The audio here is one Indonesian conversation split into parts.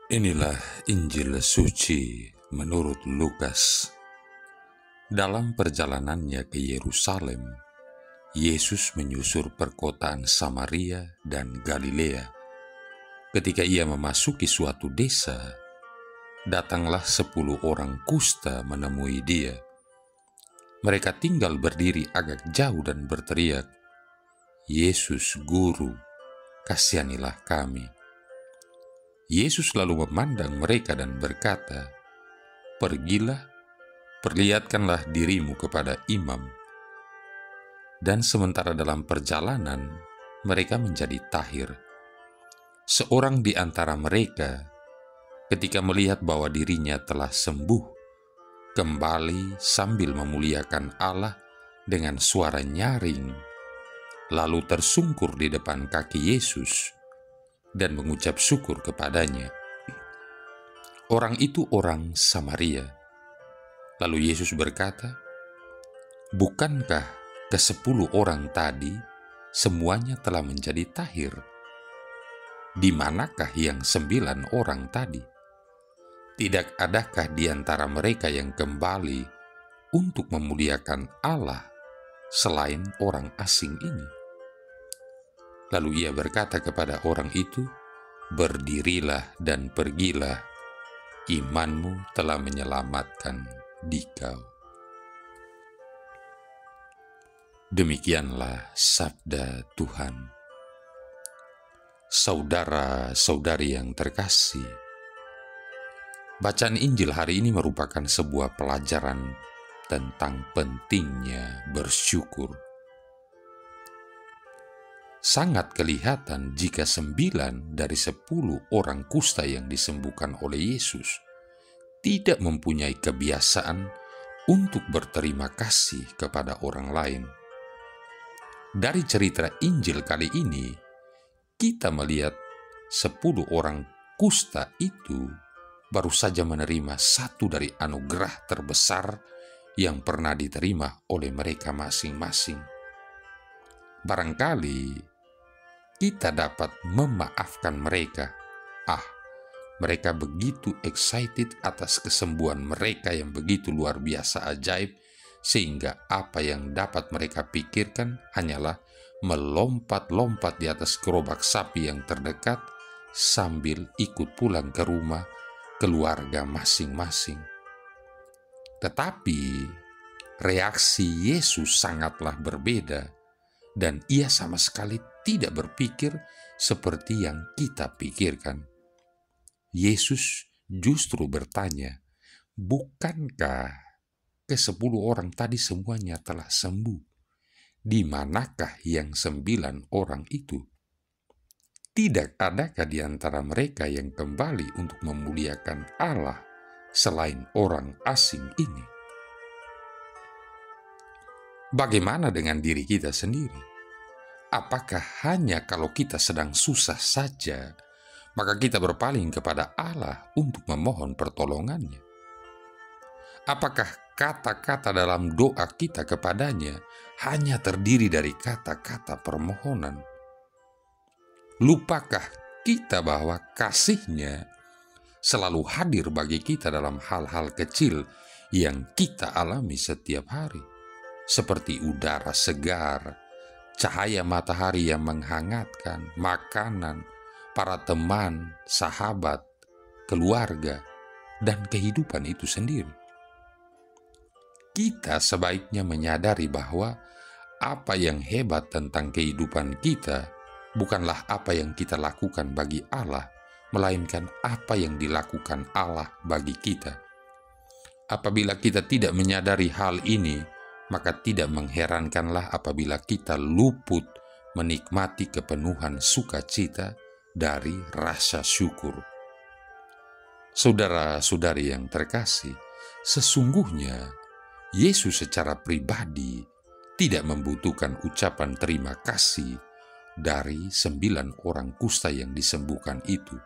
Inilah Injil suci menurut Lukas. Dalam perjalanannya ke Yerusalem, Yesus menyusur perkotaan Samaria dan Galilea. Ketika ia memasuki suatu desa, datanglah 10 orang kusta menemui dia. Mereka tinggal berdiri agak jauh dan berteriak, "Yesus, Guru, kasihanilah kami." Yesus lalu memandang mereka dan berkata, "Pergilah, perlihatkanlah dirimu kepada imam." Dan sementara dalam perjalanan, mereka menjadi tahir. Seorang di antara mereka, ketika melihat bahwa dirinya telah sembuh, kembali sambil memuliakan Allah dengan suara nyaring, lalu tersungkur di depan kaki Yesus dan mengucap syukur kepadanya. Orang itu orang Samaria. Lalu Yesus berkata, "Bukankah ke-10 orang tadi semuanya telah menjadi tahir? Di manakah yang 9 orang tadi? Tidak adakah di antara mereka yang kembali untuk memuliakan Allah selain orang asing ini?" Lalu ia berkata kepada orang itu, "Berdirilah dan pergilah, imanmu telah menyelamatkan dikau." Demikianlah sabda Tuhan. Saudara-saudari yang terkasih, bacaan Injil hari ini merupakan sebuah pelajaran tentang pentingnya bersyukur. Sangat kelihatan jika 9 dari 10 orang kusta yang disembuhkan oleh Yesus tidak mempunyai kebiasaan untuk berterima kasih kepada orang lain. Dari cerita Injil kali ini, kita melihat 10 orang kusta itu baru saja menerima satu dari anugerah terbesar yang pernah diterima oleh mereka masing-masing. Barangkali kita dapat memaafkan mereka. Mereka begitu excited atas kesembuhan mereka yang begitu luar biasa ajaib, sehingga apa yang dapat mereka pikirkan hanyalah melompat-lompat di atas gerobak sapi yang terdekat sambil ikut pulang ke rumah keluarga masing-masing. Tetapi reaksi Yesus sangatlah berbeda, dan ia sama sekali tidak berpikir seperti yang kita pikirkan. Yesus justru bertanya, "Bukankah ke-10 orang tadi semuanya telah sembuh? Di manakah yang 9 orang itu? Tidak adakah di antara mereka yang kembali untuk memuliakan Allah selain orang asing ini?" Bagaimana dengan diri kita sendiri? Apakah hanya kalau kita sedang susah saja, maka kita berpaling kepada Allah untuk memohon pertolongannya? Apakah kata-kata dalam doa kita kepadanya hanya terdiri dari kata-kata permohonan? Lupakah kita bahwa kasih-Nya selalu hadir bagi kita dalam hal-hal kecil yang kita alami setiap hari, seperti udara segar, cahaya matahari yang menghangatkan, makanan, para teman, sahabat, keluarga, dan kehidupan itu sendiri? Kita sebaiknya menyadari bahwa apa yang hebat tentang kehidupan kita bukanlah apa yang kita lakukan bagi Allah, melainkan apa yang dilakukan Allah bagi kita. Apabila kita tidak menyadari hal ini, maka tidak mengherankanlah apabila kita luput menikmati kepenuhan sukacita dari rasa syukur. Saudara-saudari yang terkasih, sesungguhnya Yesus secara pribadi tidak membutuhkan ucapan terima kasih dari 9 orang kusta yang disembuhkan itu.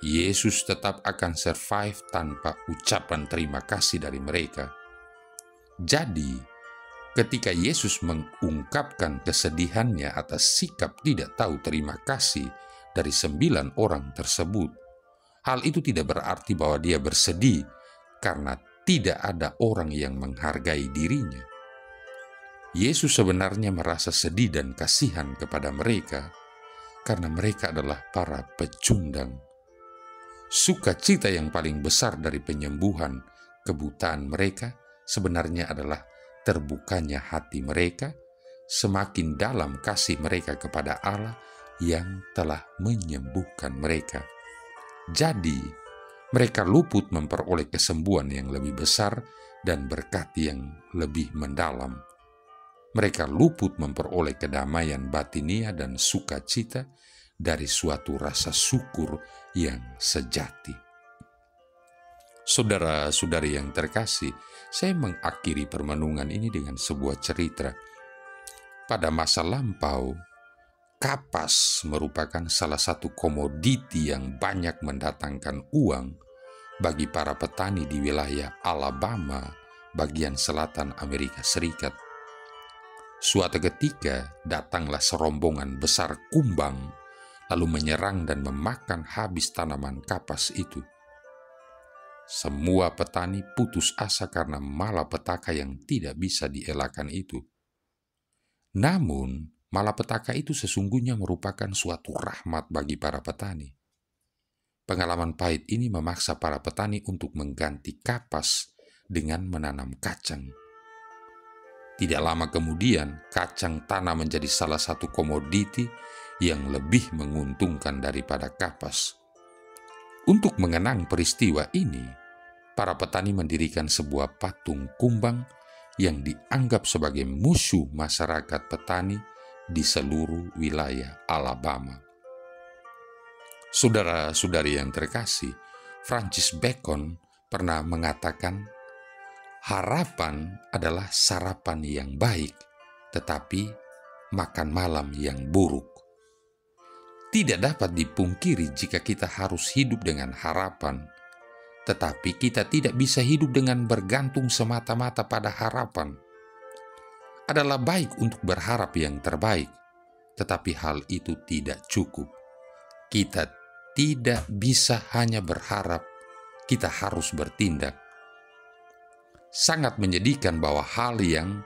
Yesus tetap akan survive tanpa ucapan terima kasih dari mereka. Jadi, ketika Yesus mengungkapkan kesedihannya atas sikap tidak tahu terima kasih dari 9 orang tersebut. Hal itu tidak berarti bahwa dia bersedih karena tidak ada orang yang menghargai dirinya. Yesus sebenarnya merasa sedih dan kasihan kepada mereka karena mereka adalah para pecundang. Sukacita yang paling besar dari penyembuhan kebutaan mereka sebenarnya adalah terbukanya hati mereka semakin dalam kasih mereka kepada Allah yang telah menyembuhkan mereka. Jadi, mereka luput memperoleh kesembuhan yang lebih besar dan berkat yang lebih mendalam. Mereka luput memperoleh kedamaian batinia dan sukacita dari suatu rasa syukur yang sejati. Saudara-saudari yang terkasih, saya mengakhiri permenungan ini dengan sebuah cerita. Pada masa lampau, kapas merupakan salah satu komoditi yang banyak mendatangkan uang bagi para petani di wilayah Alabama, bagian selatan Amerika Serikat. Suatu ketika datanglah serombongan besar kumbang, lalu menyerang dan memakan habis tanaman kapas itu. Semua petani putus asa karena malapetaka yang tidak bisa dielakkan itu. Namun, malapetaka itu sesungguhnya merupakan suatu rahmat bagi para petani. Pengalaman pahit ini memaksa para petani untuk mengganti kapas dengan menanam kacang. Tidak lama kemudian, kacang tanah menjadi salah satu komoditi yang lebih menguntungkan daripada kapas. Untuk mengenang peristiwa ini, para petani mendirikan sebuah patung kumbang yang dianggap sebagai musuh masyarakat petani di seluruh wilayah Alabama. Saudara-saudari yang terkasih, Francis Bacon pernah mengatakan, harapan adalah sarapan yang baik, tetapi makan malam yang buruk. Tidak dapat dipungkiri jika kita harus hidup dengan harapan, tetapi kita tidak bisa hidup dengan bergantung semata-mata pada harapan. Adalah baik untuk berharap yang terbaik, tetapi hal itu tidak cukup. Kita tidak bisa hanya berharap, kita harus bertindak. Sangat menyedihkan bahwa hal yang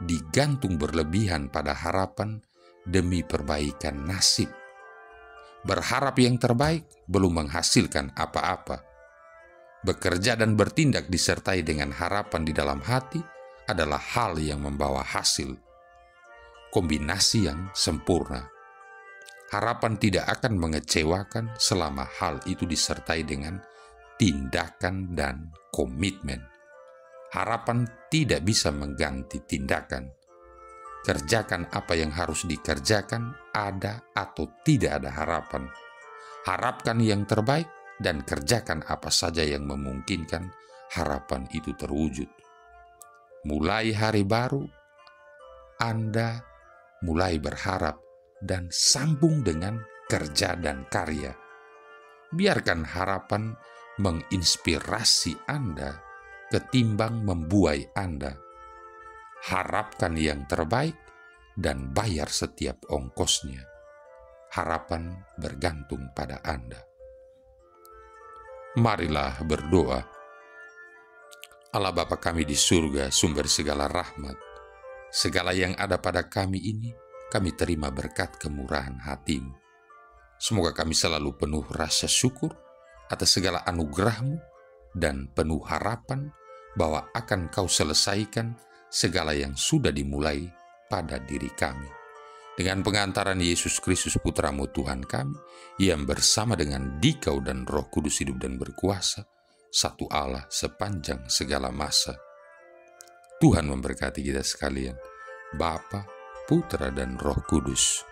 digantung berlebihan pada harapan demi perbaikan nasib. Berharap yang terbaik belum menghasilkan apa-apa. Bekerja dan bertindak disertai dengan harapan di dalam hati adalah hal yang membawa hasil. Kombinasi yang sempurna. Harapan tidak akan mengecewakan selama hal itu disertai dengan tindakan dan komitmen. Harapan tidak bisa mengganti tindakan. Kerjakan apa yang harus dikerjakan, ada atau tidak ada harapan. Harapkan yang terbaik dan kerjakan apa saja yang memungkinkan harapan itu terwujud. Mulai hari baru, Anda mulai berharap dan sambung dengan kerja dan karya. Biarkan harapan menginspirasi Anda ketimbang membuai Anda. Harapkan yang terbaik dan bayar setiap ongkosnya. Harapan bergantung pada Anda. Marilah berdoa. Allah Bapa kami di surga, sumber segala rahmat. Segala yang ada pada kami ini, kami terima berkat kemurahan hati-Mu. Semoga kami selalu penuh rasa syukur atas segala anugerah-Mu dan penuh harapan bahwa akan Kau selesaikan segala yang sudah dimulai pada diri kami. Dengan pengantaran Yesus Kristus Putra-Mu Tuhan kami, yang bersama dengan Dikau dan Roh Kudus hidup dan berkuasa, satu Allah sepanjang segala masa. Tuhan memberkati kita sekalian, Bapa, Putra, dan Roh Kudus.